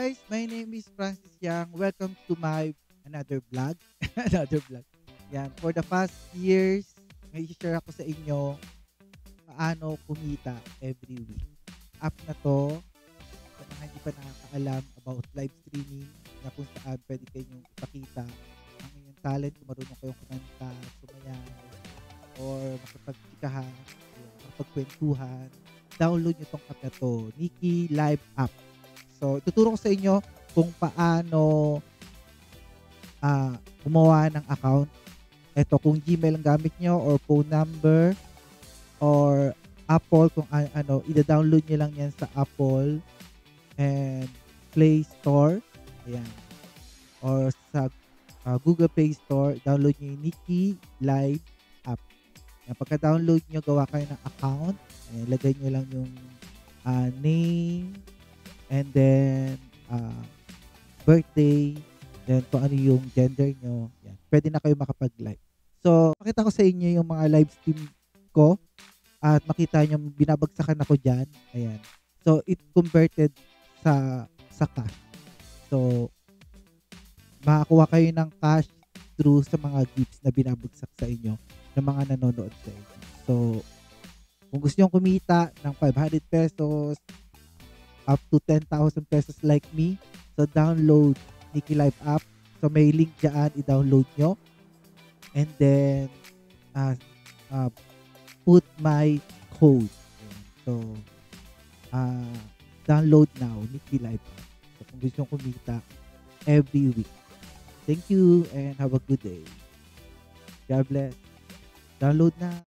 guys, my name is Francis Yang. Welcome to my another vlog. Another vlog. Yan, for the past years, may share ako sa inyo paano kumita every week. App na to, sa mga hindi pa nakakaalam about live streaming na kung saan pwede kayong ipakita ang inyong talent, kung marunong kayong kumanta, sumayaw, or makapagtikahan, makapagkwentuhan. Download nyo tong app na to, Nikki Live App. So, ituturo ko sa inyo kung paano gumawa ng account. Ito, kung Gmail ang gamit nyo or phone number or Apple, kung ano, ida-download nyo lang yan sa Apple and Play Store. Ayan. Or sa Google Play Store, download nyo yung Nikki Live App. Ayan, pagka-download nyo, gawa kayo ng account. Ayan, lagay nyo lang yung name, and then birthday, then kung ano yung gender nyo. Yan. Pwede na kayo makapag-live. So, makita ko sa inyo yung mga live stream ko at makita nyo binabagsakan ako dyan. Ayan. So, it converted sa cash. So, makakuha kayo ng cash through sa mga gifts na binabagsak sa inyo ng mga nanonood sa inyo. So, kung gusto nyo kumita ng 500 pesos, up to 10,000 pesos like me, so download Nikki Live App. So may link dyan, i-download nyo. And then, put my code. So, download now, Nikki Live App. So kung gusto nyo kumita every week. Thank you and have a good day. God bless. Download na.